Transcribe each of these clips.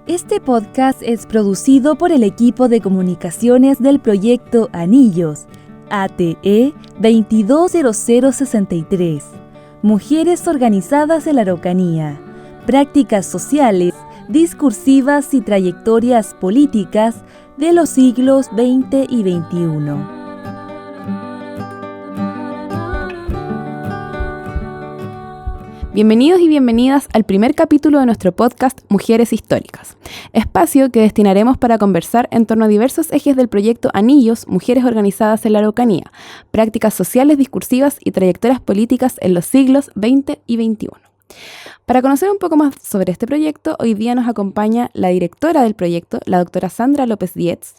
Este podcast es producido por el equipo de comunicaciones del proyecto Anillos, ATE 220063. Mujeres organizadas en la Araucanía. Prácticas sociales, discursivas y trayectorias políticas de los siglos XX y XXI. Bienvenidos y bienvenidas al primer capítulo de nuestro podcast Mujeres Históricas, espacio que destinaremos para conversar en torno a diversos ejes del proyecto Anillos, Mujeres Organizadas en la Araucanía, prácticas sociales, discursivas y trayectorias políticas en los siglos XX y XXI. Para conocer un poco más sobre este proyecto, hoy día nos acompaña la directora del proyecto, la doctora Sandra López Dietz,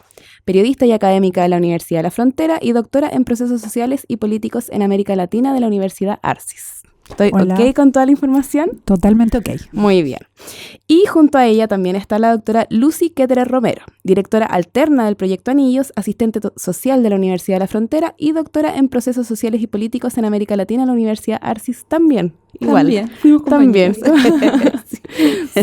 periodista y académica de la Universidad de la Frontera y doctora en procesos sociales y políticos en América Latina de la Universidad Arcis. ¿Estoy ok con toda la información? Totalmente ok. Muy bien. Y junto a ella también está la doctora Lucy Ketterer Romero, directora alterna del Proyecto Anillos, asistente social de la Universidad de la Frontera y doctora en procesos sociales y políticos en América Latina en la Universidad Arcis también. Igual. También. Sí.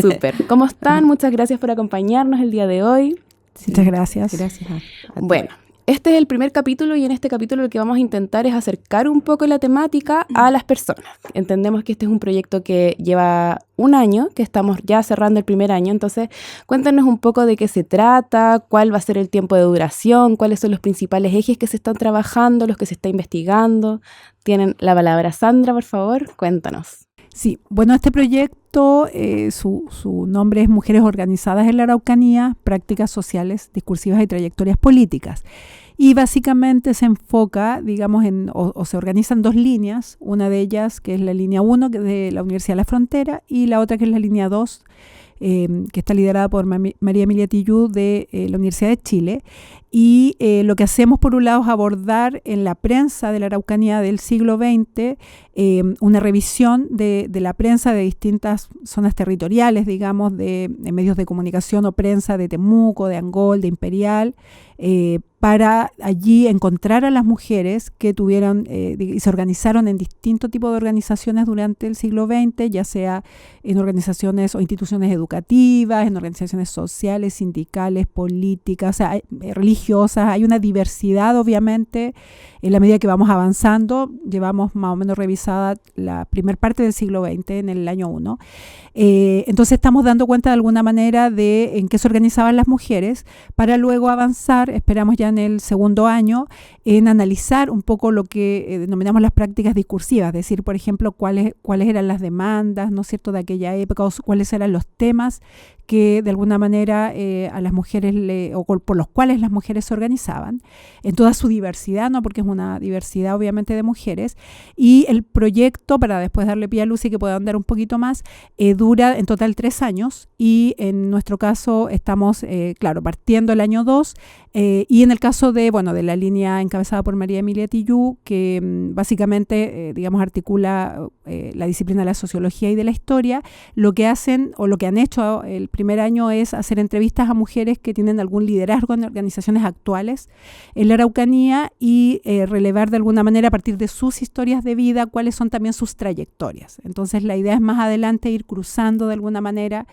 Súper. ¿Cómo están? Muchas gracias por acompañarnos el día de hoy. Sí. Muchas gracias. Gracias a bueno. Este es el primer capítulo y en este capítulo lo que vamos a intentar es acercar un poco la temática a las personas. Entendemos que este es un proyecto que lleva un año, que estamos ya cerrando el primer año, entonces cuéntanos un poco de qué se trata, cuál va a ser el tiempo de duración, cuáles son los principales ejes que se están trabajando, los que se está investigando. Tienen la palabra Sandra, por favor, cuéntanos. Sí, bueno, este proyecto, su nombre es Mujeres Organizadas en la Araucanía, Prácticas Sociales, Discursivas y Trayectorias Políticas. Y básicamente se enfoca, digamos, o se organizan dos líneas, una de ellas que es la línea 1 que es de la Universidad de la Frontera y la otra que es la línea 2, que está liderada por María Emilia Tillú de la Universidad de Chile. Y lo que hacemos por un lado es abordar en la prensa de la Araucanía del siglo XX una revisión de la prensa de distintas zonas territoriales, digamos, de medios de comunicación o prensa de Temuco, de Angol, de Imperial, para allí encontrar a las mujeres que tuvieron y se organizaron en distintos tipos de organizaciones durante el siglo XX, ya sea en organizaciones o instituciones educativas, en organizaciones sociales, sindicales, políticas, o sea, religiosas. Hay una diversidad, obviamente, en la medida que vamos avanzando. Llevamos más o menos revisada la primera parte del siglo XX, en el año 1. Entonces estamos dando cuenta de alguna manera de en qué se organizaban las mujeres, para luego avanzar, esperamos ya en el segundo año, en analizar un poco lo que denominamos las prácticas discursivas, es decir, por ejemplo, cuáles eran las demandas, ¿no es cierto?, de aquella época, o cuáles eran los temas que de alguna manera a las mujeres o por los cuales las mujeres se organizaban, en toda su diversidad, ¿no?, porque es una diversidad obviamente de mujeres. Y el proyecto, para después darle pie a Lucy que pueda andar un poquito más, dura en total 3 años y en nuestro caso estamos, partiendo el año 2 y en el caso de la línea encabezada por María Emilia Tillú, que básicamente, articula la disciplina de la sociología y de la historia, lo que hacen o lo que han hecho el primer año es hacer entrevistas a mujeres que tienen algún liderazgo en organizaciones actuales en la Araucanía y relevar de alguna manera a partir de sus historias de vida cuáles son también sus trayectorias. Entonces la idea es más adelante ir cruzando de alguna manera,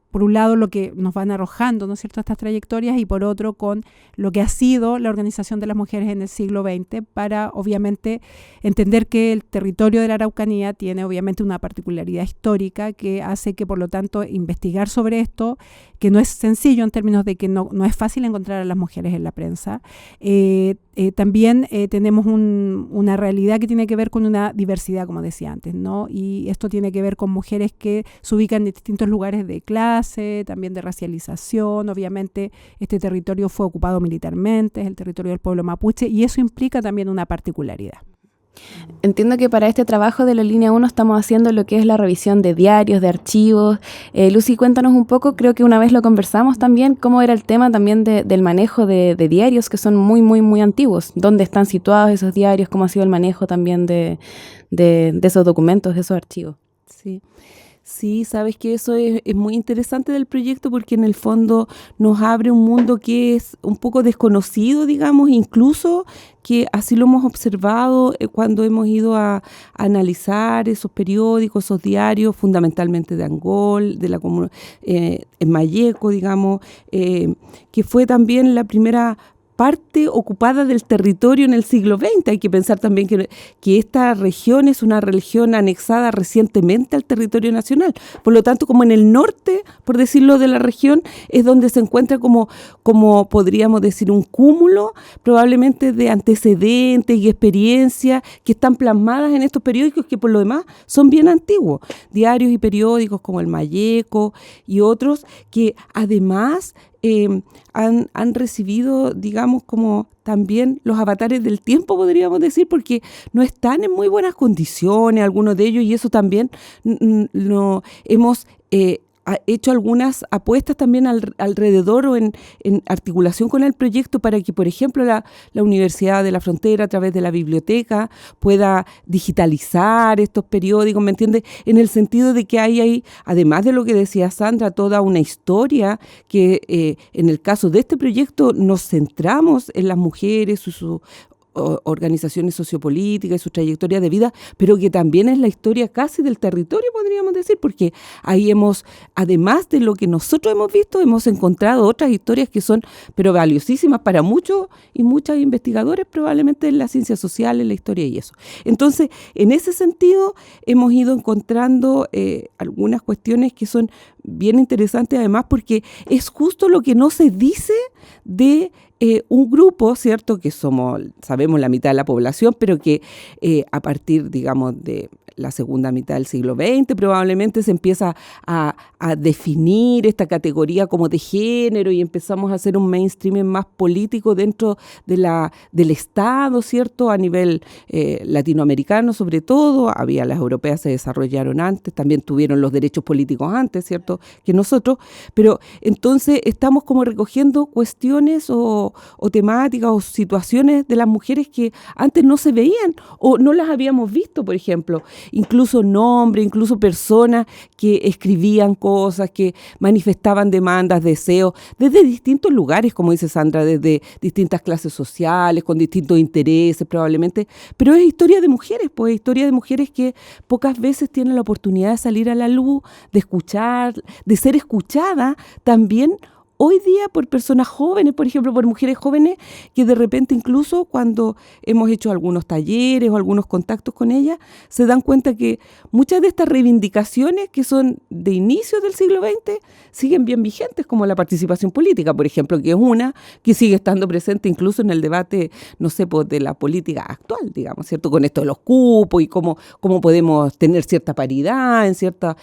por un lado lo que nos van arrojando, ¿no es cierto?, estas trayectorias, y por otro con lo que ha sido la organización de las mujeres en el siglo XX, para obviamente entender que el territorio de la Araucanía tiene obviamente una particularidad histórica que hace que por lo tanto investigar sobre esto, que no es sencillo en términos de que no es fácil encontrar a las mujeres en la prensa. También tenemos una realidad que tiene que ver con una diversidad, como decía antes, ¿no? Y esto tiene que ver con mujeres que se ubican en distintos lugares de clase, también de racialización. Obviamente este territorio fue ocupado militarmente, es el territorio del pueblo mapuche, y eso implica también una particularidad. Entiendo que para este trabajo de la línea 1 estamos haciendo lo que es la revisión de diarios, de archivos. Lucy, cuéntanos un poco, creo que una vez lo conversamos también, cómo era el tema también del manejo de diarios que son muy, muy, muy antiguos. ¿Dónde están situados esos diarios? ¿Cómo ha sido el manejo también de esos documentos, de esos archivos? Sí. Sí, sabes que eso es muy interesante del proyecto porque en el fondo nos abre un mundo que es un poco desconocido, digamos, incluso que así lo hemos observado cuando hemos ido a analizar esos periódicos, esos diarios, fundamentalmente de Angol, de la en Malleco, digamos, que fue también la primera parte ocupada del territorio en el siglo XX. Hay que pensar también que esta región es una región anexada recientemente al territorio nacional. Por lo tanto, como en el norte, por decirlo, de la región, es donde se encuentra como podríamos decir, un cúmulo probablemente de antecedentes y experiencias que están plasmadas en estos periódicos que por lo demás son bien antiguos. Diarios y periódicos como el Malleco y otros que además han recibido, digamos, como también los avatares del tiempo, podríamos decir, porque no están en muy buenas condiciones, algunos de ellos, y eso también no hemos hecho algunas apuestas también alrededor o en articulación con el proyecto para que, por ejemplo, la Universidad de la Frontera, a través de la biblioteca, pueda digitalizar estos periódicos, ¿me entiendes? En el sentido de que hay ahí, además de lo que decía Sandra, toda una historia que en el caso de este proyecto nos centramos en las mujeres, sus organizaciones sociopolíticas y su trayectoria de vida, pero que también es la historia casi del territorio, podríamos decir, porque ahí además de lo que nosotros hemos visto, hemos encontrado otras historias que son, pero valiosísimas para muchos y muchas investigadores, probablemente en las ciencias sociales, en la historia y eso. Entonces, en ese sentido, hemos ido encontrando algunas cuestiones que son bien interesantes, además, porque es justo lo que no se dice de un grupo, ¿cierto?, que sabemos la mitad de la población, pero que a partir, digamos, de la segunda mitad del siglo XX probablemente se empieza a definir esta categoría como de género y empezamos a hacer un mainstream más político dentro del Estado, ¿cierto?, a nivel latinoamericano sobre todo. Las europeas se desarrollaron antes, también tuvieron los derechos políticos antes, ¿cierto?, que nosotros, pero entonces estamos como recogiendo cuestiones o temáticas o situaciones de las mujeres que antes no se veían o no las habíamos visto, por ejemplo. Incluso nombres, incluso personas que escribían cosas, que manifestaban demandas, deseos, desde distintos lugares, como dice Sandra, desde distintas clases sociales, con distintos intereses probablemente, pero es historia de mujeres, pues historia de mujeres que pocas veces tienen la oportunidad de salir a la luz, de escuchar, de ser escuchadas también hoy día por personas jóvenes, por ejemplo, por mujeres jóvenes que de repente incluso cuando hemos hecho algunos talleres o algunos contactos con ellas, se dan cuenta que muchas de estas reivindicaciones que son de inicios del siglo XX siguen bien vigentes, como la participación política, por ejemplo, que es una que sigue estando presente incluso en el debate, no sé, pues, de la política actual, digamos, ¿cierto? Con esto de los cupos y cómo podemos tener cierta paridad en ciertas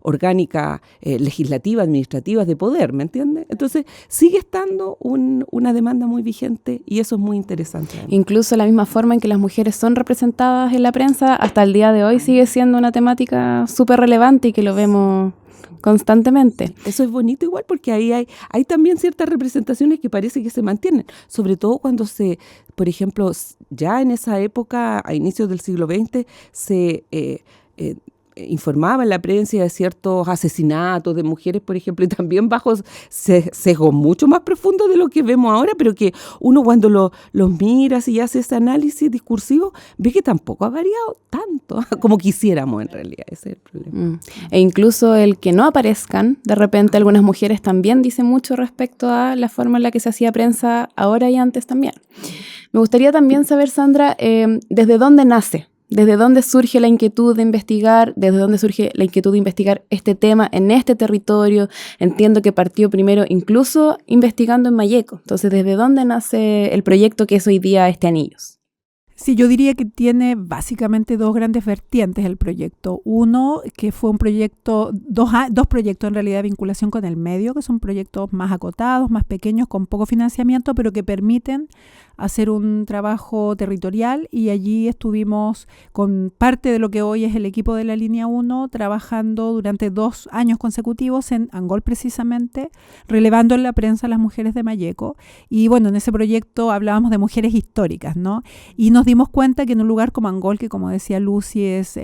orgánicas legislativas, administrativas de poder, ¿me entiendes? Entonces, sigue estando una demanda muy vigente y eso es muy interesante. Incluso la misma forma en que las mujeres son representadas en la prensa, hasta el día de hoy sigue siendo una temática súper relevante y que lo vemos constantemente. Eso es bonito igual porque ahí hay también ciertas representaciones que parece que se mantienen, sobre todo cuando por ejemplo, ya en esa época, a inicios del siglo XX, se informaba en la prensa de ciertos asesinatos de mujeres, por ejemplo, y también bajo sesgos mucho más profundos de lo que vemos ahora, pero que uno cuando los mira y hace ese análisis discursivo, ve que tampoco ha variado tanto como quisiéramos en realidad. Ese es el problema. E incluso el que no aparezcan, de repente algunas mujeres también dicen mucho respecto a la forma en la que se hacía prensa ahora y antes también. Me gustaría también saber, Sandra, ¿desde dónde nace? ¿Desde dónde surge la inquietud de investigar? ¿Desde dónde surge la inquietud de investigar este tema en este territorio? Entiendo que partió primero incluso investigando en Malleco. Entonces, ¿desde dónde nace el proyecto que es hoy día Anillos? Sí, yo diría que tiene básicamente dos grandes vertientes el proyecto. Uno, que fue un proyecto, dos proyectos en realidad de vinculación con el medio, que son proyectos más acotados, más pequeños, con poco financiamiento, pero que permiten hacer un trabajo territorial y allí estuvimos con parte de lo que hoy es el equipo de la Línea 1 trabajando durante 2 años consecutivos en Angol precisamente, relevando en la prensa a las mujeres de Mayeco. Y bueno, en ese proyecto hablábamos de mujeres históricas, ¿no? Y nos dimos cuenta que en un lugar como Angol, que como decía Lucy es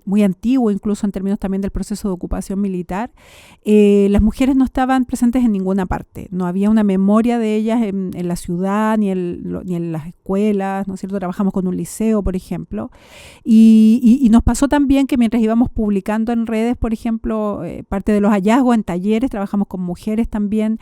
muy antiguo, incluso en términos también del proceso de ocupación militar, las mujeres no estaban presentes en ninguna parte, no había una memoria de ellas en la ciudad ni en las escuelas, ¿no es cierto? Trabajamos con un liceo, por ejemplo, y nos pasó también que mientras íbamos publicando en redes, por ejemplo, parte de los hallazgos en talleres, trabajamos con mujeres también,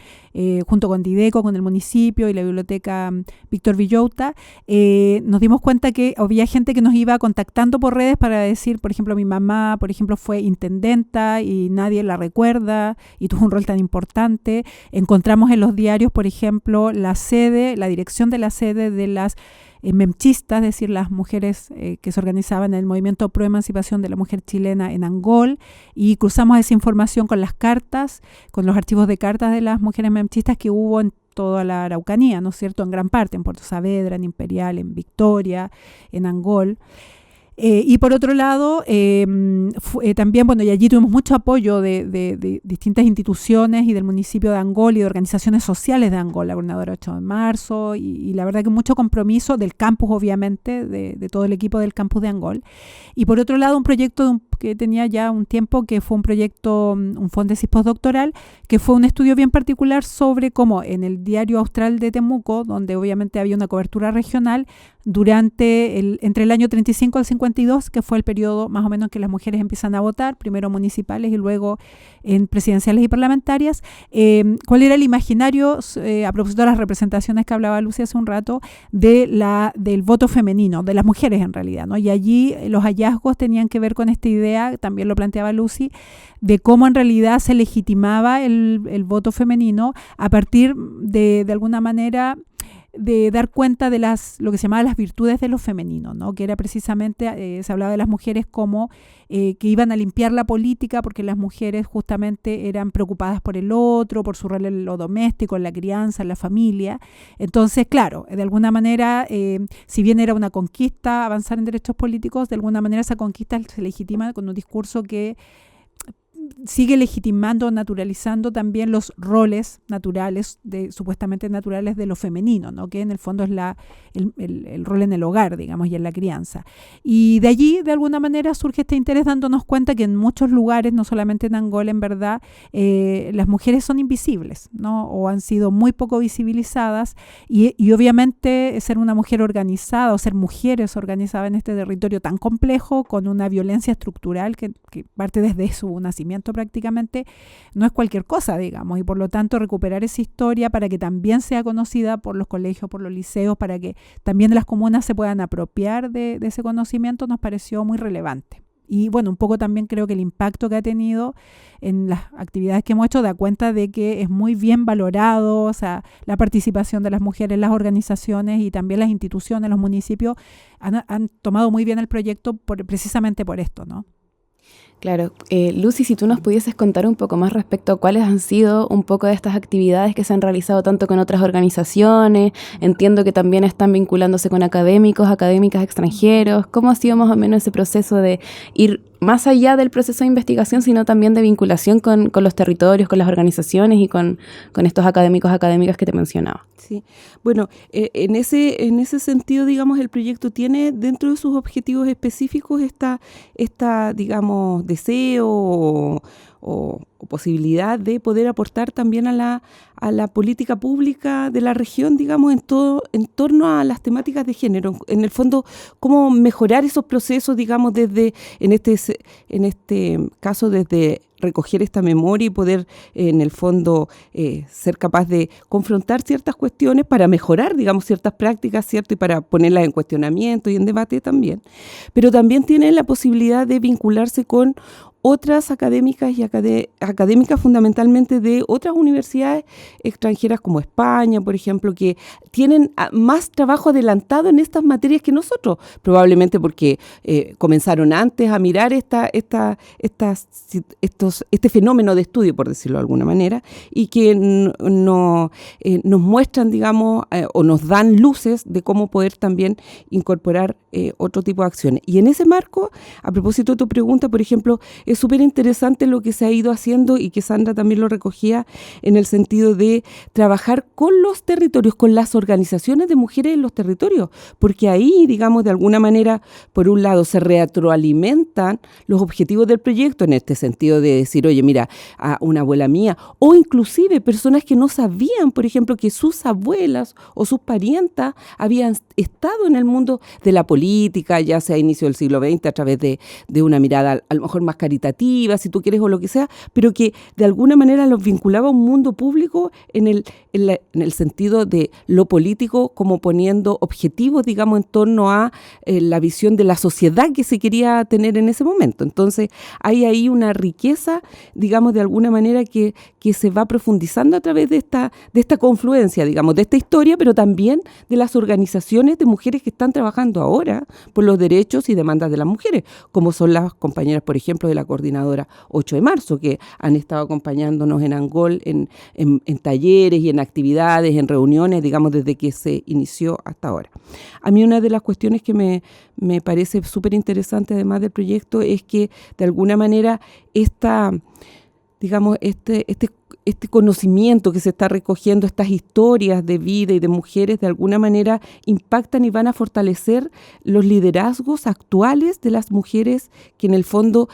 junto con Dideco, con el municipio y la biblioteca Víctor Villota, nos dimos cuenta que había gente que nos iba contactando por redes para decir, por ejemplo, mi mamá, por ejemplo, fue intendenta y nadie la recuerda y tuvo un rol tan importante. Encontramos en los diarios, por ejemplo, la dirección de la sede de las memchistas, es decir, las mujeres que se organizaban en el movimiento pro emancipación de la mujer chilena en Angol, y cruzamos esa información con las cartas, con los archivos de cartas de las mujeres memchistas que hubo en toda la Araucanía, ¿no es cierto?, en gran parte, en Puerto Saavedra, en Imperial, en Victoria, en Angol. Y por otro lado, también, bueno, y allí tuvimos mucho apoyo de distintas instituciones y del municipio de Angol y de organizaciones sociales de Angol, la Gobernadora 8 de marzo, y la verdad que mucho compromiso del campus, obviamente, de todo el equipo del campus de Angol. Y por otro lado, un proyecto que tenía ya un tiempo, que fue un proyecto, un fondesis postdoctoral, que fue un estudio bien particular sobre cómo en el Diario Austral de Temuco, donde obviamente había una cobertura regional, entre el año 35 al 52, que fue el periodo más o menos en que las mujeres empiezan a votar, primero municipales y luego en presidenciales y parlamentarias, cuál era el imaginario, a propósito de las representaciones que hablaba Lucy hace un rato, del voto femenino, de las mujeres en realidad, ¿no? Y allí los hallazgos tenían que ver con esta idea, también lo planteaba Lucy, de cómo en realidad se legitimaba el voto femenino a partir de alguna manera, de dar cuenta de lo que se llamaba las virtudes de lo femenino, ¿no? Que era precisamente, se hablaba de las mujeres como que iban a limpiar la política porque las mujeres justamente eran preocupadas por el otro, por su rol en lo doméstico, en la crianza, en la familia. Entonces, claro, de alguna manera, si bien era una conquista avanzar en derechos políticos, de alguna manera esa conquista se legitima con un discurso que sigue legitimando, naturalizando también los roles naturales, supuestamente naturales de lo femenino, ¿no? Que en el fondo es el rol en el hogar, digamos, y en la crianza. Y de allí, de alguna manera, surge este interés dándonos cuenta que en muchos lugares, no solamente en Angola, en verdad, las mujeres son invisibles, ¿no? O han sido muy poco visibilizadas y obviamente ser una mujer organizada o ser mujeres organizadas en este territorio tan complejo, con una violencia estructural que parte desde su nacimiento prácticamente, no es cualquier cosa, digamos, y por lo tanto recuperar esa historia para que también sea conocida por los colegios, por los liceos, para que también las comunas se puedan apropiar de ese conocimiento, nos pareció muy relevante. Y bueno, un poco también creo que el impacto que ha tenido en las actividades que hemos hecho da cuenta de que es muy bien valorado, o sea, la participación de las mujeres en las organizaciones y también las instituciones, los municipios han tomado muy bien el proyecto precisamente por esto, ¿no? Claro. Lucy, si tú nos pudieses contar un poco más respecto a cuáles han sido un poco de estas actividades que se han realizado tanto con otras organizaciones, entiendo que también están vinculándose con académicas extranjeros, ¿cómo ha sido más o menos ese proceso de ir más allá del proceso de investigación, sino también de vinculación con los territorios, con las organizaciones y con estos académicas que te mencionaba? Sí, bueno, en ese sentido, digamos, el proyecto tiene dentro de sus objetivos específicos esta digamos, deseo o posibilidad de poder aportar también a la política pública de la región, digamos, en torno a las temáticas de género. En el fondo, cómo mejorar esos procesos, digamos, en este caso, desde recoger esta memoria y poder, en el fondo, ser capaz de confrontar ciertas cuestiones para mejorar, digamos, ciertas prácticas, ¿cierto? Y para ponerlas en cuestionamiento y en debate también. Pero también tiene la posibilidad de vincularse con otras académicas y académicas fundamentalmente de otras universidades extranjeras como España, por ejemplo, que tienen más trabajo adelantado en estas materias que nosotros, probablemente porque comenzaron antes a mirar este fenómeno de estudio, por decirlo de alguna manera, y que nos muestran, digamos, o nos dan luces de cómo poder también incorporar otro tipo de acciones. Y en ese marco, a propósito de tu pregunta, por ejemplo, es súper interesante lo que se ha ido haciendo y que Sandra también lo recogía en el sentido de trabajar con los territorios, con las organizaciones de mujeres en los territorios, porque ahí, digamos, de alguna manera, por un lado, se retroalimentan los objetivos del proyecto en este sentido de decir, oye, mira, a una abuela mía, o inclusive personas que no sabían, por ejemplo, que sus abuelas o sus parientas habían estado en el mundo de la política, ya sea a inicio del siglo XX, a través de una mirada a lo mejor más caritativa, si tú quieres, o lo que sea, pero que de alguna manera los vinculaba a un mundo público en el sentido de lo político, como poniendo objetivos, digamos, en torno a la visión de la sociedad que se quería tener en ese momento. Entonces, hay ahí una riqueza, digamos, de alguna manera que se va profundizando a través de esta confluencia, digamos, de esta historia, pero también de las organizaciones de mujeres que están trabajando ahora por los derechos y demandas de las mujeres, como son las compañeras, por ejemplo, de la coordinadora 8 de marzo, que han estado acompañándonos en Angol en talleres y en actividades, en reuniones, digamos, desde que se inició hasta ahora. A mí una de las cuestiones que me parece súper interesante, además del proyecto, es que de alguna manera digamos, este conocimiento que se está recogiendo, estas historias de vida y de mujeres, de alguna manera impactan y van a fortalecer los liderazgos actuales de las mujeres que en el fondo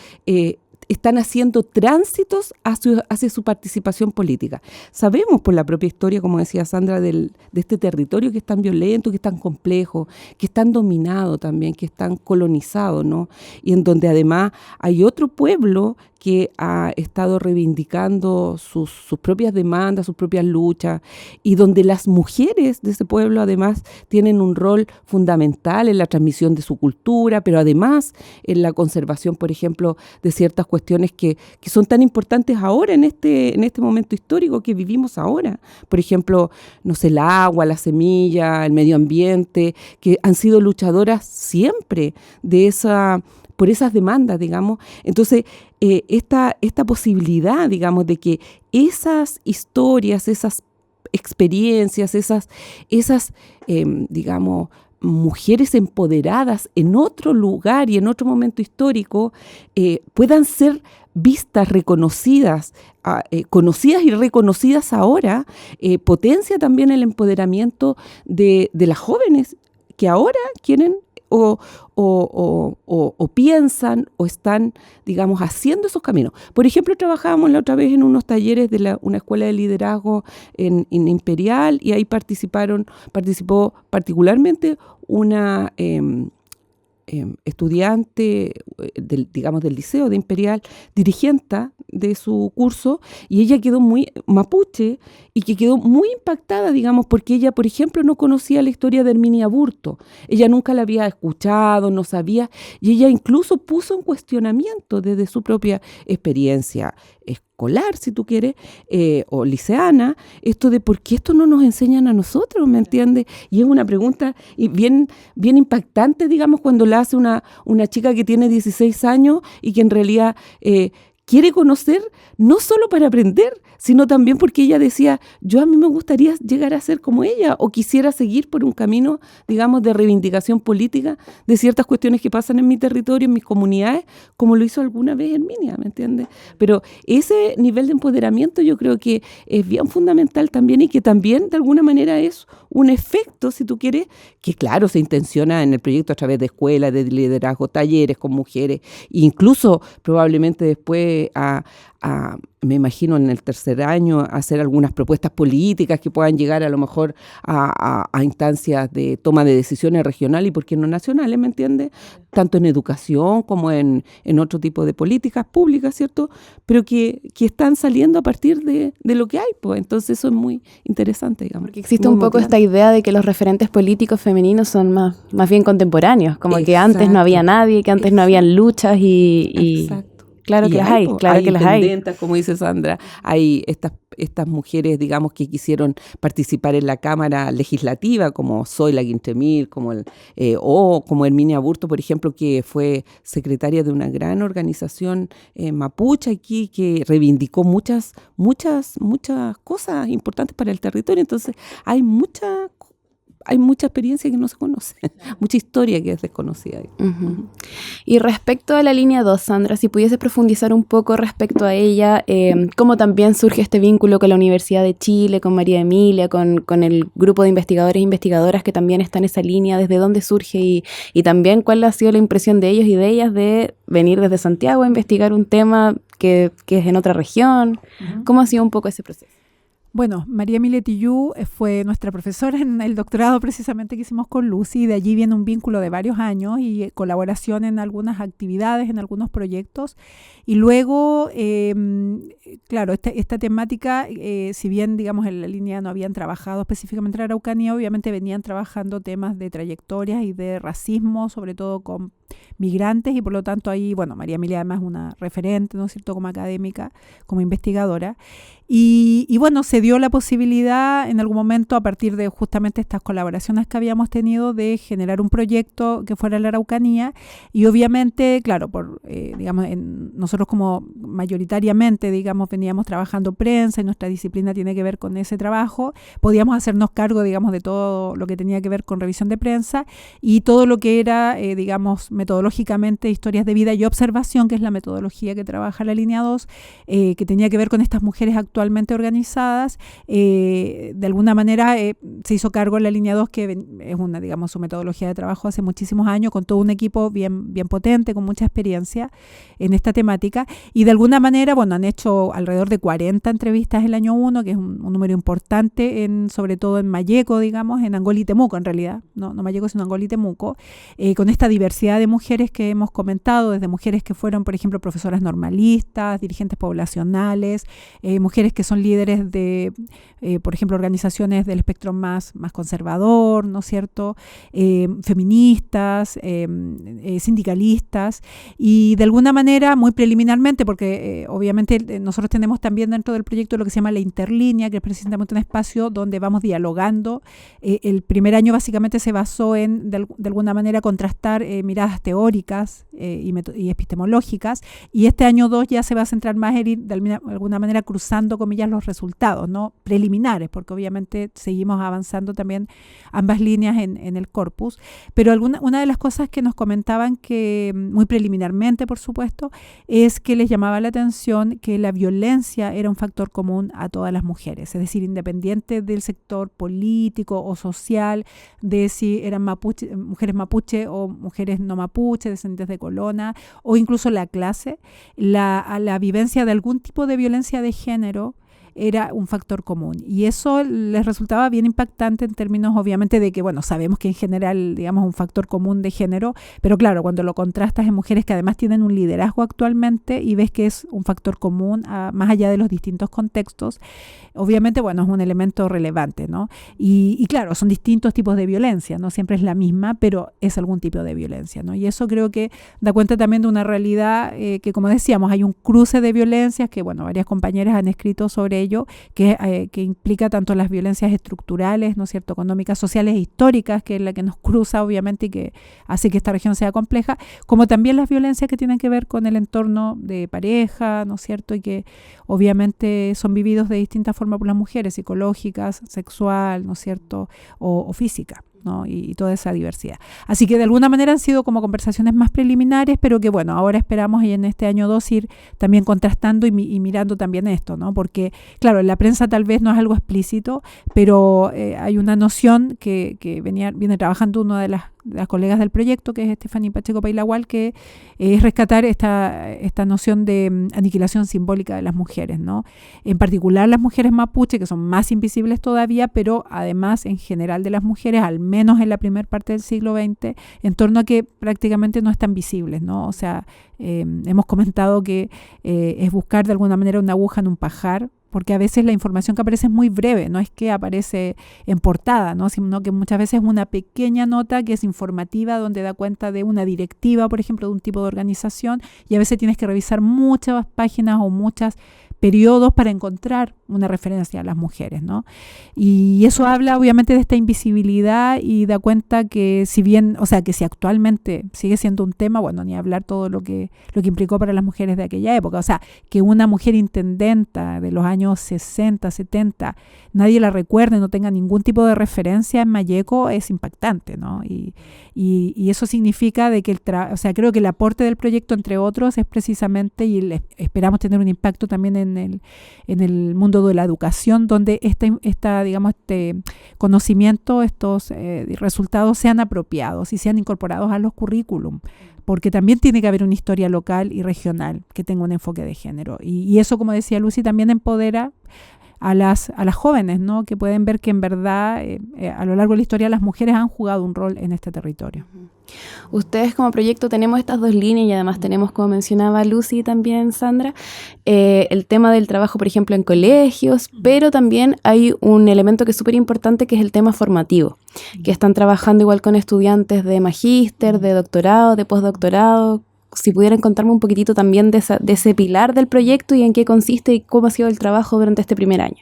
están haciendo tránsitos hacia su participación política. Sabemos por la propia historia, como decía Sandra, de este territorio que es tan violento, que es tan complejo, que es tan dominado también, que es tan colonizado, ¿no? Y en donde además hay otro pueblo que ha estado reivindicando sus propias demandas, sus propias luchas, y donde las mujeres de ese pueblo además tienen un rol fundamental en la transmisión de su cultura, pero además en la conservación, por ejemplo, de ciertas cuestiones que son tan importantes ahora en este momento histórico que vivimos ahora. Por ejemplo, no sé, el agua, la semilla, el medio ambiente, que han sido luchadoras siempre por esas demandas, digamos. Entonces, esta posibilidad, digamos, de que esas historias, esas experiencias, esas digamos, mujeres empoderadas en otro lugar y en otro momento histórico puedan ser vistas, reconocidas, conocidas y reconocidas ahora, potencia también el empoderamiento de las jóvenes que ahora quieren o piensan o están, digamos, haciendo esos caminos. Por ejemplo, trabajábamos la otra vez en unos talleres de una escuela de liderazgo en Imperial, y ahí participó particularmente una estudiante del liceo de Imperial, dirigente de su curso, y ella quedó muy mapuche y que quedó muy impactada, digamos, porque ella, por ejemplo, no conocía la historia de Herminia Burto. Ella nunca la había escuchado, no sabía, y ella incluso puso en cuestionamiento desde su propia experiencia escolar, si tú quieres, o liceana, esto de por qué esto no nos enseñan a nosotros, ¿me entiendes? Y es una pregunta bien impactante, digamos, cuando la hace una chica que tiene 16 años y que en realidad quiere conocer, no solo para aprender, sino también porque ella decía, a mí me gustaría llegar a ser como ella, o quisiera seguir por un camino, digamos, de reivindicación política de ciertas cuestiones que pasan en mi territorio, en mis comunidades, como lo hizo alguna vez Herminia, ¿me entiendes? Pero ese nivel de empoderamiento yo creo que es bien fundamental también, y que también de alguna manera es un efecto, si tú quieres, que claro, se intenciona en el proyecto a través de escuelas, de liderazgo, talleres con mujeres, e incluso probablemente después me imagino en el tercer año, hacer algunas propuestas políticas que puedan llegar a lo mejor a instancias de toma de decisiones regionales y por qué no nacionales, ¿me entiendes? Tanto en educación como en otro tipo de políticas públicas, ¿cierto? Pero que están saliendo a partir de lo que hay, pues. Entonces eso es muy interesante, digamos. Porque existe un poco esta idea de que los referentes políticos femeninos son más bien contemporáneos, como que antes no había nadie, que antes no habían luchas y Exacto. Claro que las hay, claro que las hay. Hay intendentas, como dice Sandra, hay estas mujeres, digamos, que quisieron participar en la Cámara Legislativa, como Zoila Quintremil, o como Herminia Burto, por ejemplo, que fue secretaria de una gran organización mapuche aquí, que reivindicó muchas cosas importantes para el territorio. Entonces, hay mucha experiencia que no se conoce, mucha historia que es desconocida. Uh-huh. Y respecto a la línea 2, Sandra, si pudiese profundizar un poco respecto a ella, cómo también surge este vínculo con la Universidad de Chile, con María Emilia, con el grupo de investigadores e investigadoras que también está en esa línea, desde dónde surge y también cuál ha sido la impresión de ellos y de ellas de venir desde Santiago a investigar un tema que es en otra región. Uh-huh. ¿Cómo ha sido un poco ese proceso? Bueno, María Emilia Tillú fue nuestra profesora en el doctorado precisamente que hicimos con Lucy, y de allí viene un vínculo de varios años y colaboración en algunas actividades, en algunos proyectos. Y luego, claro, esta temática, si bien, digamos, en la línea no habían trabajado específicamente en la Araucanía, obviamente venían trabajando temas de trayectorias y de racismo, sobre todo con migrantes, y por lo tanto ahí, bueno, María Emilia además es una referente, ¿no es cierto?, como académica, como investigadora. Y bueno, se dio la posibilidad en algún momento, a partir de justamente estas colaboraciones que habíamos tenido, de generar un proyecto que fuera la Araucanía. Y obviamente, claro, digamos, nosotros como mayoritariamente, digamos, veníamos trabajando prensa y nuestra disciplina tiene que ver con ese trabajo, podíamos hacernos cargo, digamos, de todo lo que tenía que ver con revisión de prensa y todo lo que era, digamos, metodológicamente historias de vida y observación, que es la metodología que trabaja la línea 2, que tenía que ver con estas mujeres actualmente organizadas. De alguna manera se hizo cargo en la línea 2, que es una, digamos, su metodología de trabajo hace muchísimos años, con todo un equipo bien potente, con mucha experiencia en esta temática, y de alguna manera, bueno, han hecho alrededor de 40 entrevistas el año 1, que es un número importante, sobre todo en Mayeco, digamos, en Angol y Temuco en realidad, no Mayeco sino Angol y Temuco, con esta diversidad de mujeres que hemos comentado, desde mujeres que fueron, por ejemplo, profesoras normalistas, dirigentes poblacionales, mujeres que son líderes de, por ejemplo, organizaciones del espectro más conservador, ¿no es cierto?, feministas, sindicalistas, y de alguna manera, muy preliminarmente, porque obviamente nosotros tenemos también dentro del proyecto lo que se llama la interlínea, que es precisamente un espacio donde vamos dialogando. El primer año básicamente se basó en, de alguna manera, contrastar miradas teóricas y epistemológicas, y este año 2 ya se va a centrar más en ir, de alguna manera, cruzando, comillas, los resultados, ¿no?, preliminares, porque obviamente seguimos avanzando también ambas líneas en el corpus. Pero una de las cosas que nos comentaban, que muy preliminarmente, por supuesto, es que les llamaba la atención que la violencia era un factor común a todas las mujeres, es decir, independiente del sector político o social, de si eran mujeres mapuche o mujeres no mapuche, descendientes de colonia, o incluso la clase, la vivencia de algún tipo de violencia de género era un factor común. Y eso les resultaba bien impactante en términos, obviamente, de que, bueno, sabemos que en general, digamos, un factor común de género, pero claro, cuando lo contrastas en mujeres que además tienen un liderazgo actualmente y ves que es un factor común más allá de los distintos contextos, obviamente, bueno, es un elemento relevante, ¿no? Y claro, son distintos tipos de violencia, no siempre es la misma, pero es algún tipo de violencia, ¿no? Y eso creo que da cuenta también de una realidad que, como decíamos, hay un cruce de violencias que, bueno, varias compañeras han escrito sobre ello, que implica tanto las violencias estructurales, ¿no es cierto?, económicas, sociales e históricas, que es la que nos cruza, obviamente, y que hace que esta región sea compleja, como también las violencias que tienen que ver con el entorno de pareja, ¿no es cierto?, y que obviamente son vividos de distintas formas por las mujeres, psicológicas, sexual, ¿no es cierto?, o física, ¿no? Y toda esa diversidad. Así que de alguna manera han sido como conversaciones más preliminares, pero que bueno, ahora esperamos y en este año 2 ir también contrastando y mirando también esto, ¿no? Porque claro, en la prensa tal vez no es algo explícito, pero hay una noción que viene trabajando una de las colegas del proyecto, que es Estefanía Pacheco Pailagual, que es rescatar esta noción de aniquilación simbólica de las mujeres, ¿no? En particular las mujeres mapuche, que son más invisibles todavía, pero además en general de las mujeres, al menos en la primera parte del siglo XX, en torno a que prácticamente no están visibles, ¿no? O sea, hemos comentado que es buscar de alguna manera una aguja en un pajar, porque a veces la información que aparece es muy breve, no es que aparece en portada, ¿no? Sino que muchas veces es una pequeña nota que es informativa, donde da cuenta de una directiva, por ejemplo, de un tipo de organización, y a veces tienes que revisar muchas páginas o muchos periodos para encontrar una referencia a las mujeres, ¿no? Y eso habla obviamente de esta invisibilidad y da cuenta que si bien, o sea, que si actualmente sigue siendo un tema, bueno, ni hablar todo lo que implicó para las mujeres de aquella época, o sea, que una mujer intendenta de los años 60, 70, nadie la recuerde, no tenga ningún tipo de referencia en Malleco, es impactante, ¿no? Y eso significa de que o sea, creo que el aporte del proyecto, entre otros, es precisamente, y esperamos tener un impacto también en el mundo de la educación, donde este conocimiento, estos resultados sean apropiados y sean incorporados a los currículum, porque también tiene que haber una historia local y regional que tenga un enfoque de género. Y eso, como decía Lucy, también empodera a las jóvenes, ¿no? Que pueden ver que en verdad a lo largo de la historia las mujeres han jugado un rol en este territorio. Ustedes como proyecto tenemos estas dos líneas y además tenemos, como mencionaba Lucy y también Sandra, el tema del trabajo, por ejemplo, en colegios, pero también hay un elemento que es súper importante, que es el tema formativo, que están trabajando igual con estudiantes de magíster, de doctorado, de postdoctorado. Si pudieran contarme un poquitito también de ese pilar del proyecto y en qué consiste y cómo ha sido el trabajo durante este primer año.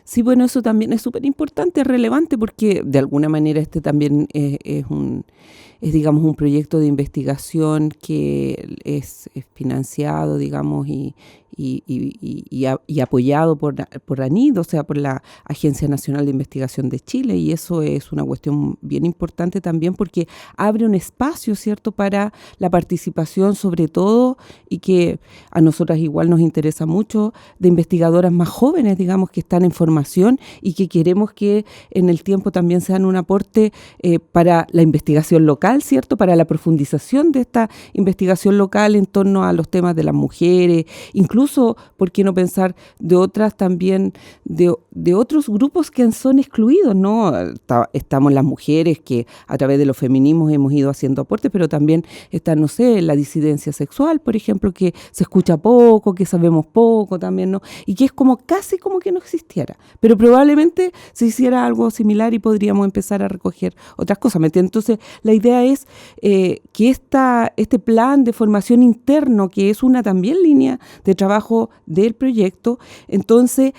Sí, bueno, eso también es súper importante, es relevante, porque de alguna manera este también es digamos, un proyecto de investigación que es financiado, digamos, y apoyado por ANID, o sea, por la Agencia Nacional de Investigación de Chile, y eso es una cuestión bien importante también porque abre un espacio, ¿cierto?, para la participación, sobre todo, y que a nosotras igual nos interesa mucho, de investigadoras más jóvenes, digamos, que están en formación y que queremos que en el tiempo también sean un aporte para la investigación local, ¿cierto?, para la profundización de esta investigación local en torno a los temas de las mujeres, incluso, ¿por qué no pensar de otras también, de otros grupos que son excluidos, ¿no? Estamos las mujeres que a través de los feminismos hemos ido haciendo aportes, pero también está, no sé, la disidencia sexual, por ejemplo, que se escucha poco, que sabemos poco también, ¿no? Y que es como casi como que no existiera, pero probablemente se hiciera algo similar y podríamos empezar a recoger otras cosas, ¿me entiendes? Entonces, la idea es que este plan de formación interno, que es una también línea de trabajo del proyecto, entonces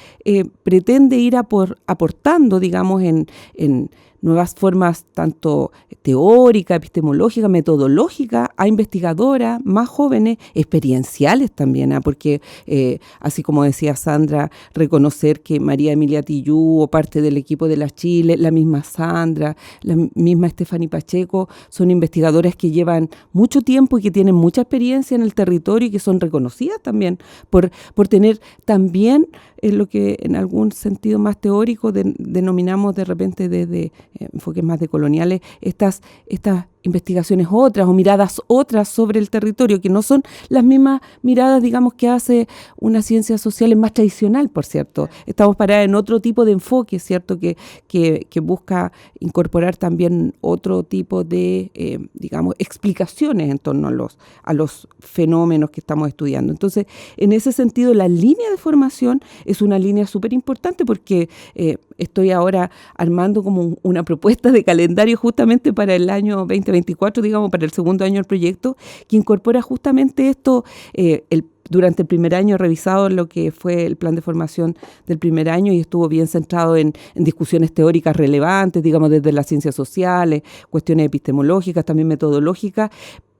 pretende ir aportando, digamos, en nuevas formas tanto teóricas, epistemológicas, metodológicas, a investigadoras más jóvenes, experienciales también, porque así como decía Sandra, reconocer que María Emilia Tillú o parte del equipo de la Chile, la misma Sandra, la misma Stephanie Pacheco, son investigadoras que llevan mucho tiempo y que tienen mucha experiencia en el territorio y que son reconocidas también por tener también lo que en algún sentido más teórico denominamos de repente desde enfoques más decoloniales, estas investigaciones otras o miradas otras sobre el territorio, que no son las mismas miradas, digamos, que hace una ciencia social más tradicional, por cierto. Estamos paradas en otro tipo de enfoque, ¿cierto?, que busca incorporar también otro tipo de, digamos, explicaciones en torno a los fenómenos que estamos estudiando. Entonces, en ese sentido, la línea de formación es una línea súper importante porque estoy ahora armando como una propuesta de calendario justamente para el año 2024, digamos, para el segundo año del proyecto, que incorpora justamente esto. Durante el primer año he revisado lo que fue el plan de formación del primer año y estuvo bien centrado en discusiones teóricas relevantes, digamos, desde las ciencias sociales, cuestiones epistemológicas, también metodológicas.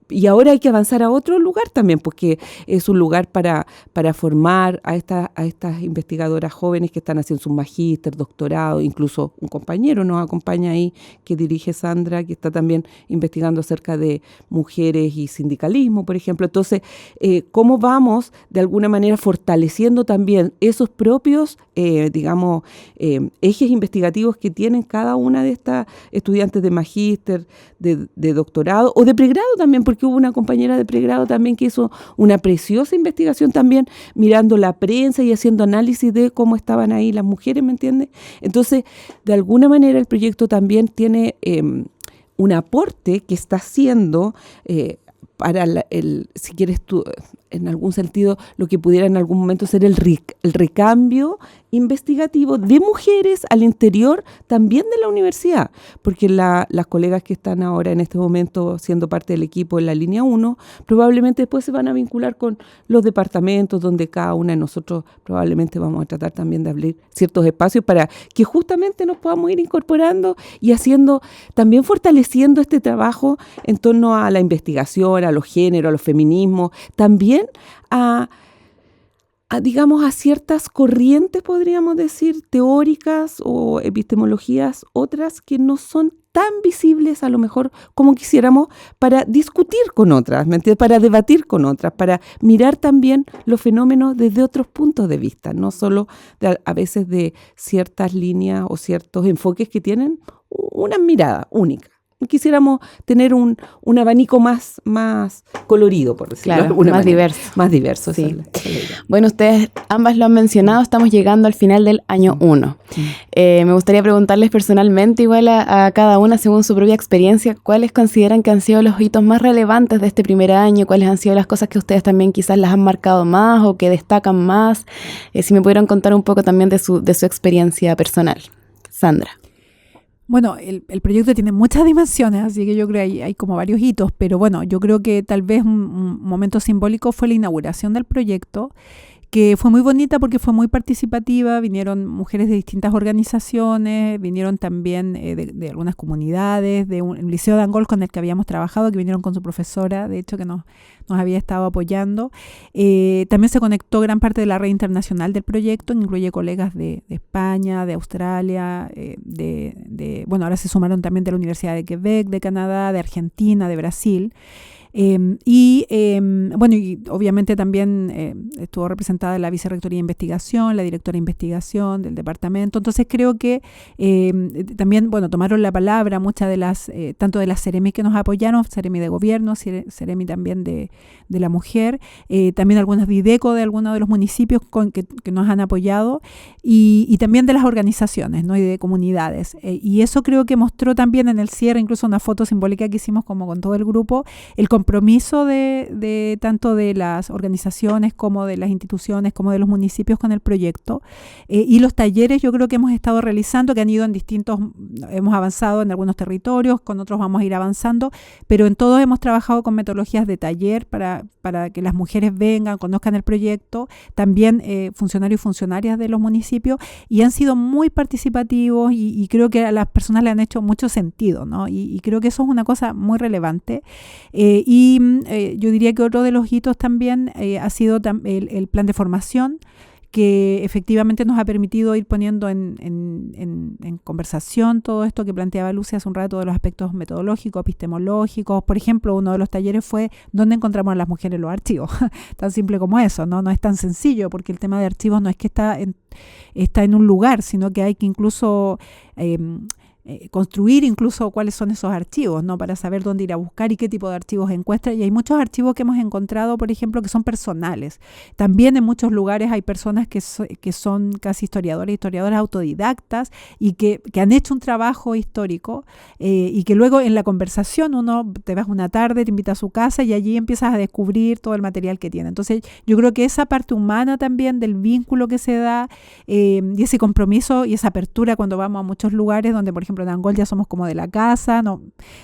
Y ahora hay que avanzar a otro lugar también, porque es un lugar para formar a estas investigadoras jóvenes que están haciendo sus magíster, doctorado, incluso un compañero nos acompaña ahí que dirige Sandra, que está también investigando acerca de mujeres y sindicalismo, por ejemplo. Entonces, ¿cómo vamos de alguna manera fortaleciendo también esos propios, digamos, ejes investigativos que tienen cada una de estas estudiantes de magíster, de doctorado o de pregrado también, porque hubo una compañera de pregrado también que hizo una preciosa investigación también mirando la prensa y haciendo análisis de cómo estaban ahí las mujeres, ¿me entiendes? Entonces, de alguna manera el proyecto también tiene un aporte que está haciendo para si quieres tú, en algún sentido, lo que pudiera en algún momento ser el recambio investigativo de mujeres al interior también de la universidad, porque las colegas que están ahora en este momento siendo parte del equipo en la línea 1, probablemente después se van a vincular con los departamentos donde cada una de nosotros probablemente vamos a tratar también de abrir ciertos espacios para que justamente nos podamos ir incorporando y haciendo, también fortaleciendo este trabajo en torno a la investigación, a los géneros, a los feminismos, también digamos, a ciertas corrientes, podríamos decir, teóricas o epistemologías, otras que no son tan visibles a lo mejor como quisiéramos, para discutir con otras, ¿me entiendes? Para debatir con otras, para mirar también los fenómenos desde otros puntos de vista, no solo a veces de ciertas líneas o ciertos enfoques que tienen una mirada única. Quisiéramos tener un abanico más colorido, por decirlo de alguna manera. Más diverso. Sí. Bueno, ustedes ambas lo han mencionado, estamos llegando al final del año 1. Me gustaría preguntarles personalmente, igual a cada una, según su propia experiencia, ¿cuáles consideran que han sido los hitos más relevantes de este primer año? ¿Cuáles han sido las cosas que ustedes también quizás las han marcado más o que destacan más? Si me pudieran contar un poco también de su experiencia personal. Sandra. Bueno, el proyecto tiene muchas dimensiones, así que yo creo que hay como varios hitos, pero bueno, yo creo que tal vez un momento simbólico fue la inauguración del proyecto, que fue muy bonita porque fue muy participativa, vinieron mujeres de distintas organizaciones, vinieron también de algunas comunidades, de un liceo de Angol con el que habíamos trabajado, que vinieron con su profesora, de hecho que nos había estado apoyando. También se conectó gran parte de la red internacional del proyecto, incluye colegas de España, de Australia, bueno, ahora se sumaron también de la Universidad de Quebec, de Canadá, de Argentina, de Brasil. Bueno, y obviamente también estuvo representada la Vicerrectoría de Investigación, la Directora de Investigación del departamento. Entonces creo que también, bueno, tomaron la palabra muchas de las, tanto de las Ceremi que nos apoyaron, Ceremi de Gobierno, Ceremi también de la Mujer, también algunas de IDECO de algunos de los municipios que nos han apoyado, y también de las organizaciones, ¿no? Y de comunidades. Y eso creo que mostró también en el cierre, incluso una foto simbólica que hicimos como con todo el grupo, el compromiso de tanto de las organizaciones como de las instituciones, como de los municipios con el proyecto. Y los talleres yo creo que hemos estado realizando, que han ido en distintos, hemos avanzado en algunos territorios, con otros vamos a ir avanzando, pero en todos hemos trabajado con metodologías de taller para que las mujeres vengan, conozcan el proyecto, también funcionarios y funcionarias de los municipios, y han sido muy participativos y creo que a las personas le han hecho mucho sentido, ¿no? Y creo que eso es una cosa muy relevante. Yo diría que otro de los hitos también ha sido el plan de formación, que efectivamente nos ha permitido ir poniendo en conversación todo esto que planteaba Lucy hace un rato de los aspectos metodológicos, epistemológicos. Por ejemplo, uno de los talleres fue ¿dónde encontramos a las mujeres los archivos? Tan simple como eso, ¿no? No es tan sencillo, porque el tema de archivos no es que está en un lugar, sino que hay que incluso construir incluso cuáles son esos archivos, ¿no? Para saber dónde ir a buscar y qué tipo de archivos encuentra. Y hay muchos archivos que hemos encontrado, por ejemplo, que son personales. También en muchos lugares hay personas que son casi historiadoras autodidactas y que han hecho un trabajo histórico y que luego en la conversación uno te vas una tarde, te invita a su casa y allí empiezas a descubrir todo el material que tiene. Entonces yo creo que esa parte humana también del vínculo que se da y ese compromiso y esa apertura cuando vamos a muchos lugares donde, por ejemplo, en Angol ya somos como de la casa, ¿no?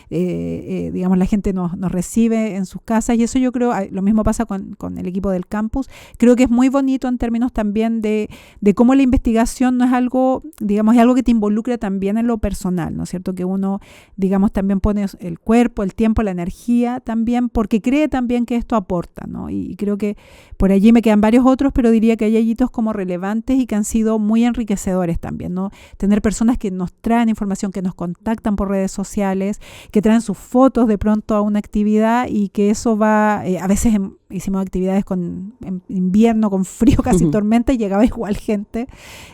Digamos, la gente nos recibe en sus casas, y eso yo creo, lo mismo pasa con el equipo del campus. Creo que es muy bonito en términos también de cómo la investigación no es algo, digamos, es algo que te involucra también en lo personal, ¿no es cierto? Que uno, digamos, también pone el cuerpo, el tiempo, la energía también, porque cree también que esto aporta, ¿no? Y creo que por allí me quedan varios otros, pero diría que hay hitos como relevantes y que han sido muy enriquecedores también, ¿no? Tener personas que nos traen información, que nos contactan por redes sociales, que traen sus fotos de pronto a una actividad, y que eso va, a veces hicimos actividades en invierno, con frío, casi tormenta, y llegaba igual gente,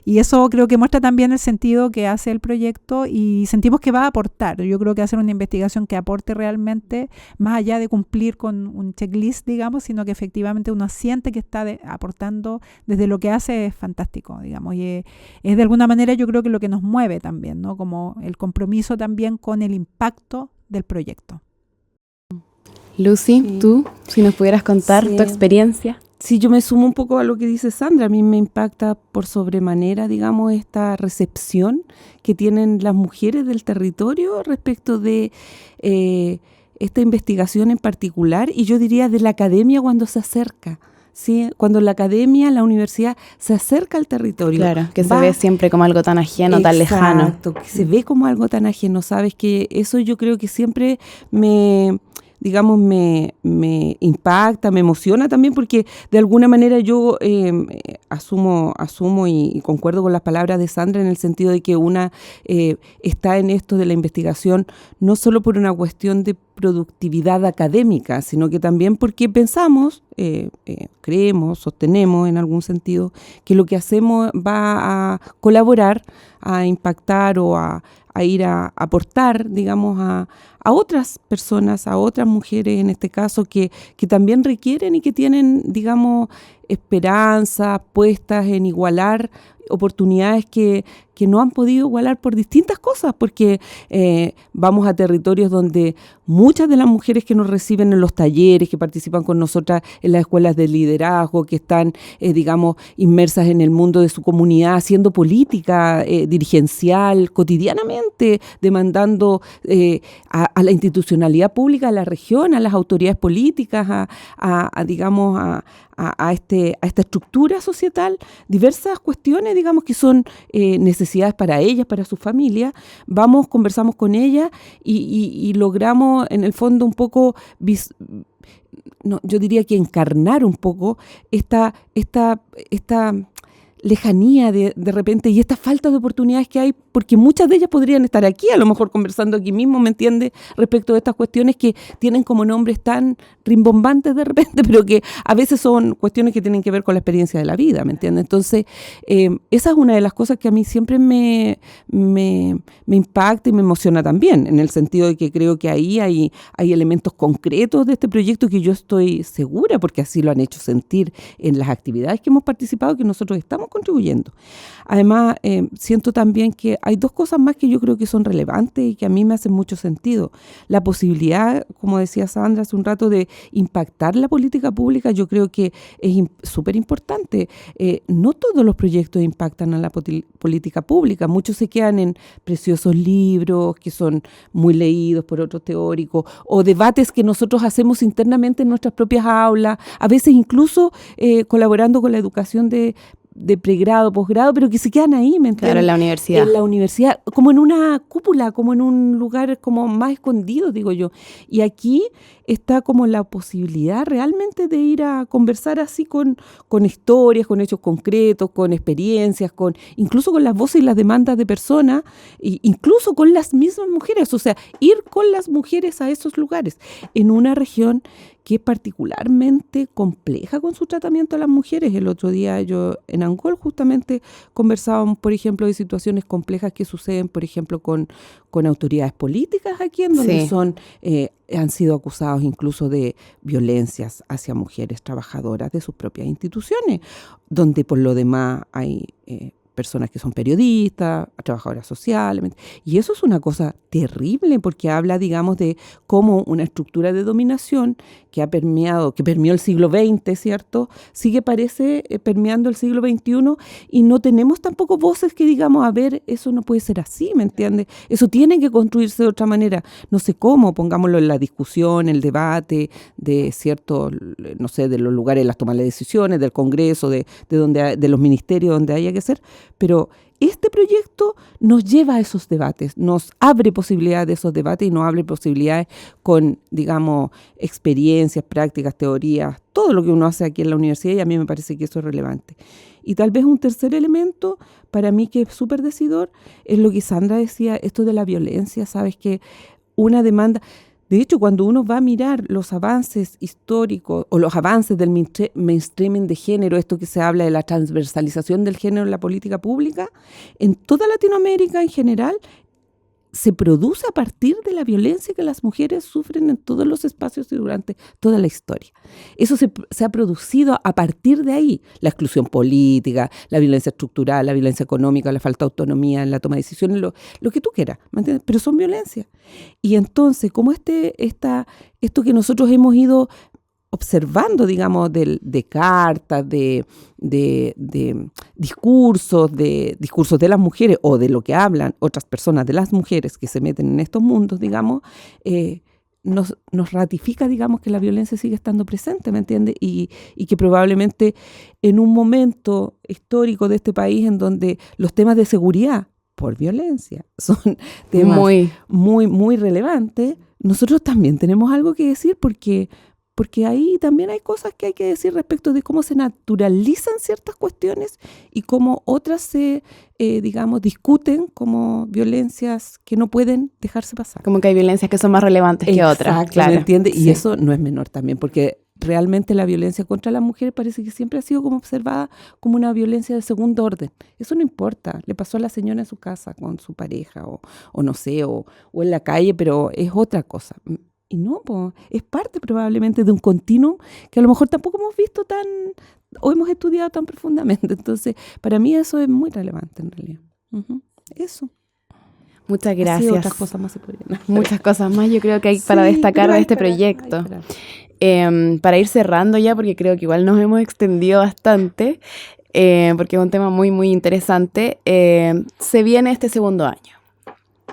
y eso creo que muestra también el sentido que hace el proyecto, y sentimos que va a aportar. Yo creo que hacer una investigación que aporte realmente, más allá de cumplir con un checklist, digamos, sino que efectivamente uno siente que está aportando desde lo que hace, es fantástico, digamos, y es de alguna manera yo creo que lo que nos mueve también, ¿no? Como el compromiso también con el impacto del proyecto. Lucy, Sí. tú, si nos pudieras contar Sí. tu experiencia. Sí, yo me sumo un poco a lo que dice Sandra. A mí me impacta por sobremanera, digamos, esta recepción que tienen las mujeres del territorio respecto de esta investigación en particular, y yo diría de la academia cuando se acerca, ¿sí? Cuando la academia, la universidad se acerca al territorio. Claro, que se va- ve siempre como algo tan ajeno, tan lejano. Exacto, que se ve como algo tan ajeno, ¿sabes? Que eso yo creo que siempre me impacta, me emociona también, porque de alguna manera yo asumo y concuerdo con las palabras de Sandra en el sentido de que una está en esto de la investigación no solo por una cuestión de productividad académica, sino que también porque pensamos, creemos, sostenemos en algún sentido que lo que hacemos va a colaborar, a impactar o a ir a aportar, digamos, a otras personas, a otras mujeres en este caso, que también requieren y que tienen, digamos, esperanzas puestas en igualar oportunidades que no han podido igualar por distintas cosas, porque vamos a territorios donde muchas de las mujeres que nos reciben en los talleres, que participan con nosotras en las escuelas de liderazgo, que están, digamos, inmersas en el mundo de su comunidad, haciendo política dirigencial cotidianamente, demandando a la institucionalidad pública, a la región, a las autoridades políticas, digamos, a esta estructura societal, diversas cuestiones, digamos, que son necesidades para ellas, para su familia. Vamos, conversamos con ellas y logramos, en el fondo, un poco, yo diría que encarnar un poco esta lejanía de repente y esta falta de oportunidades que hay, porque muchas de ellas podrían estar aquí, a lo mejor conversando aquí mismo, ¿me entiendes?, respecto de estas cuestiones que tienen como nombres tan rimbombantes de repente, pero que a veces son cuestiones que tienen que ver con la experiencia de la vida, ¿me entiendes? Entonces, esa es una de las cosas que a mí siempre me impacta y me emociona también, en el sentido de que creo que ahí hay elementos concretos de este proyecto que yo estoy segura, porque así lo han hecho sentir en las actividades que hemos participado, que nosotros estamos contribuyendo. Además, siento también que hay dos cosas más que yo creo que son relevantes y que a mí me hacen mucho sentido. La posibilidad, como decía Sandra hace un rato, de impactar la política pública, yo creo que es súper importante. No todos los proyectos impactan a la política pública. Muchos se quedan en preciosos libros que son muy leídos por otros teóricos, o debates que nosotros hacemos internamente en nuestras propias aulas, a veces incluso colaborando con la educación de pregrado, posgrado, pero que se quedan ahí, ¿me entiendes? Claro, en la universidad. En la universidad, como en una cúpula, como en un lugar como más escondido, digo yo. Y aquí está como la posibilidad realmente de ir a conversar así con historias, con hechos concretos, con experiencias, incluso con las voces y las demandas de personas, e incluso con las mismas mujeres, o sea, ir con las mujeres a esos lugares, en una región que es particularmente compleja con su tratamiento a las mujeres. El otro día yo en Angol justamente conversábamos, por ejemplo, de situaciones complejas que suceden, por ejemplo, con autoridades políticas aquí, en donde Sí. han sido acusados incluso de violencias hacia mujeres trabajadoras de sus propias instituciones, donde por lo demás hay personas que son periodistas, trabajadoras sociales, y eso es una cosa terrible, porque habla, digamos, de cómo una estructura de dominación que permeó el siglo XX, ¿cierto?, sigue, parece, permeando el siglo XXI, y no tenemos tampoco voces que digamos, a ver, eso no puede ser así, ¿me entiendes? Eso tiene que construirse de otra manera, no sé cómo, pongámoslo en la discusión, el debate de cierto, no sé, de los lugares, las tomas de decisiones, del Congreso, de los ministerios, donde haya que ser, pero este proyecto nos lleva a esos debates, nos abre posibilidades de esos debates y nos abre posibilidades con, digamos, experiencias, prácticas, teorías, todo lo que uno hace aquí en la universidad, y a mí me parece que eso es relevante. Y tal vez un tercer elemento, para mí que es súper decidor, es lo que Sandra decía, esto de la violencia, sabes que una demanda... De hecho, cuando uno va a mirar los avances históricos o los avances del mainstreaming de género, esto que se habla de la transversalización del género en la política pública, en toda Latinoamérica en general, se produce a partir de la violencia que las mujeres sufren en todos los espacios y durante toda la historia. Eso se ha producido a partir de ahí. La exclusión política, la violencia estructural, la violencia económica, la falta de autonomía en la toma de decisiones, lo que tú quieras, ¿me entiendes? Pero son violencias. Y entonces, como esto que nosotros hemos ido observando, digamos, de cartas, de discursos de las mujeres o de lo que hablan otras personas de las mujeres que se meten en estos mundos, digamos, nos ratifica, digamos, que la violencia sigue estando presente, ¿me entiendes? Y que probablemente en un momento histórico de este país en donde los temas de seguridad por violencia son temas muy relevantes, nosotros también tenemos algo que decir porque ahí también hay cosas que hay que decir respecto de cómo se naturalizan ciertas cuestiones y cómo otras se, discuten como violencias que no pueden dejarse pasar. Como que hay violencias que son más relevantes que otras. Claro. ¿Me entiendes? Sí. Y eso no es menor también, porque realmente la violencia contra las mujeres parece que siempre ha sido como observada como una violencia de segundo orden. Eso no importa. Le pasó a la señora en su casa con su pareja o no sé, o en la calle, pero es otra cosa. Y no, es parte probablemente de un continuum que a lo mejor tampoco hemos visto o hemos estudiado tan profundamente. Entonces, para mí eso es muy relevante en realidad. Eso. Muchas gracias. Así otras cosas más se podrían. Muchas cosas más yo creo que hay para destacar de este proyecto. Para ir cerrando ya, porque creo que igual nos hemos extendido bastante, porque es un tema muy, muy interesante. Se viene este segundo año.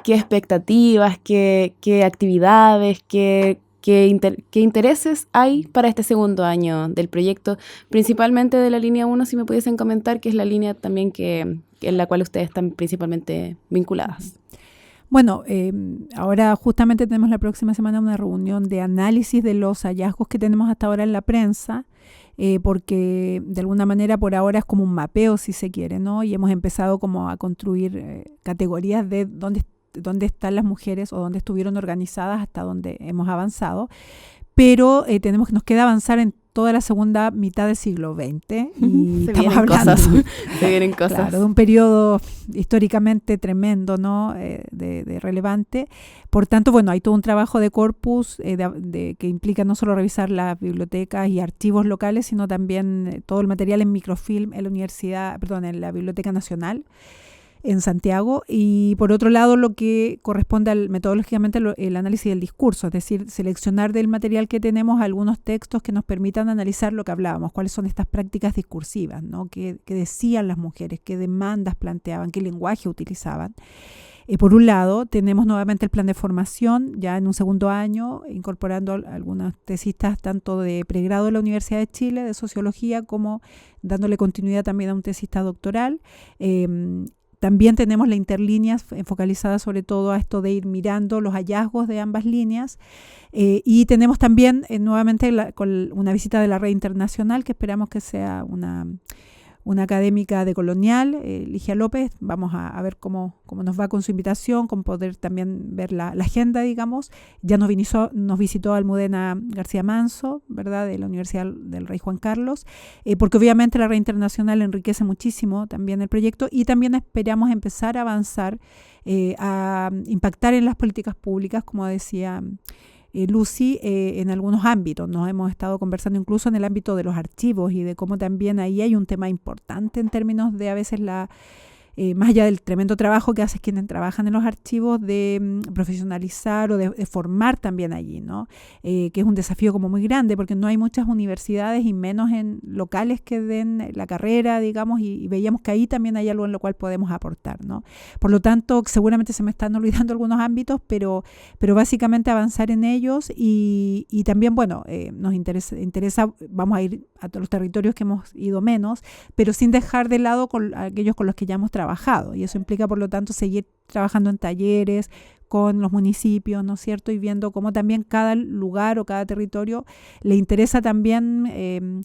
¿Qué expectativas, qué actividades, qué intereses hay para este segundo año del proyecto? Principalmente de la línea 1, si me pudiesen comentar, que es la línea también en la cual ustedes están principalmente vinculadas. Bueno, ahora justamente tenemos la próxima semana una reunión de análisis de los hallazgos que tenemos hasta ahora en la prensa, porque de alguna manera por ahora es como un mapeo, si se quiere, ¿no? Y hemos empezado como a construir categorías de dónde están las mujeres o dónde estuvieron organizadas, hasta dónde hemos avanzado, pero nos queda avanzar en toda la segunda mitad del siglo XX y estamos hablando se vienen cosas. Claro, de un periodo históricamente tremendo, ¿no? de relevante. Por tanto, bueno, hay todo un trabajo de corpus que implica no solo revisar las bibliotecas y archivos locales, sino también todo el material en microfilm en en la Biblioteca Nacional en Santiago, y por otro lado lo que corresponde metodológicamente el análisis del discurso, es decir, seleccionar del material que tenemos algunos textos que nos permitan analizar lo que hablábamos, cuáles son estas prácticas discursivas, ¿no? ¿Qué decían las mujeres? ¿Qué demandas planteaban? ¿Qué lenguaje utilizaban? Por un lado, tenemos nuevamente el plan de formación, ya en un segundo año, incorporando algunas tesistas tanto de pregrado de la Universidad de Chile, de Sociología, como dándole continuidad también a un tesista doctoral. También tenemos la interlínea focalizada sobre todo a esto de ir mirando los hallazgos de ambas líneas. Y tenemos también nuevamente con una visita de la red internacional, que esperamos que sea una académica de Colonial, Ligia López. Vamos a ver cómo nos va con su invitación, con poder también ver la agenda, digamos. Ya nos visitó Almudena García Manso, ¿verdad?, de la Universidad del Rey Juan Carlos, porque obviamente la red internacional enriquece muchísimo también el proyecto, y también esperamos empezar a avanzar, a impactar en las políticas públicas, como decía Lucy, en algunos ámbitos. Nos hemos estado conversando incluso en el ámbito de los archivos y de cómo también ahí hay un tema importante en términos de a veces más allá del tremendo trabajo que hacen quienes trabajan en los archivos, de profesionalizar o de formar también allí, ¿no? Que es un desafío como muy grande, porque no hay muchas universidades y menos en locales que den la carrera, digamos, y veíamos que ahí también hay algo en lo cual podemos aportar, ¿no? Por lo tanto, seguramente se me están olvidando algunos ámbitos, pero básicamente avanzar en ellos y también, bueno, nos interesa, vamos a ir a todos los territorios que hemos ido menos, pero sin dejar de lado aquellos con los que ya hemos trabajado, y eso implica, por lo tanto, seguir trabajando en talleres con los municipios, ¿no es cierto?, y viendo cómo también cada lugar o cada territorio le interesa también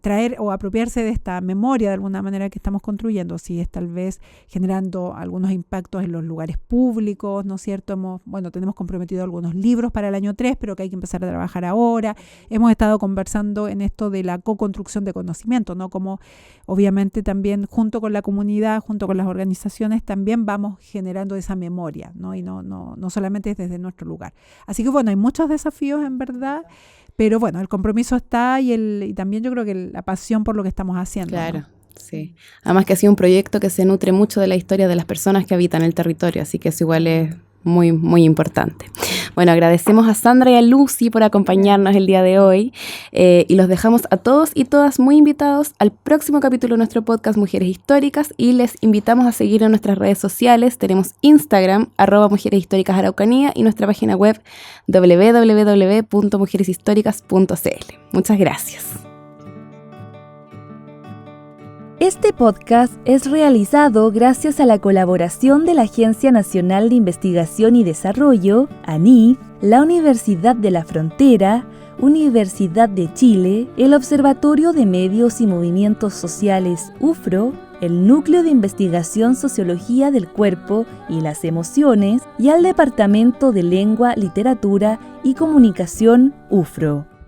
traer o apropiarse de esta memoria de alguna manera que estamos construyendo, si es tal vez generando algunos impactos en los lugares públicos, ¿no es cierto? Tenemos comprometido algunos libros para el año 3, pero que hay que empezar a trabajar ahora. Hemos estado conversando en esto de la co-construcción de conocimiento, ¿no? Como obviamente también junto con la comunidad, junto con las organizaciones, también vamos generando esa memoria, ¿no? Y no solamente desde nuestro lugar. Así que hay muchos desafíos en verdad, pero el compromiso está y también yo creo que la pasión por lo que estamos haciendo. Claro, ¿no? sí. Además que ha sido un proyecto que se nutre mucho de la historia de las personas que habitan el territorio, así que eso igual es muy, muy importante. Bueno, agradecemos a Sandra y a Lucy por acompañarnos el día de hoy y los dejamos a todos y todas muy invitados al próximo capítulo de nuestro podcast Mujeres Históricas y les invitamos a seguir en nuestras redes sociales. Tenemos Instagram, @mujereshistóricasaraucanía y nuestra página web www.mujereshistóricas.cl. Muchas gracias. Este podcast es realizado gracias a la colaboración de la Agencia Nacional de Investigación y Desarrollo, ANID, la Universidad de la Frontera, Universidad de Chile, el Observatorio de Medios y Movimientos Sociales, UFRO, el Núcleo de Investigación Sociología del Cuerpo y las Emociones y al Departamento de Lengua, Literatura y Comunicación, UFRO.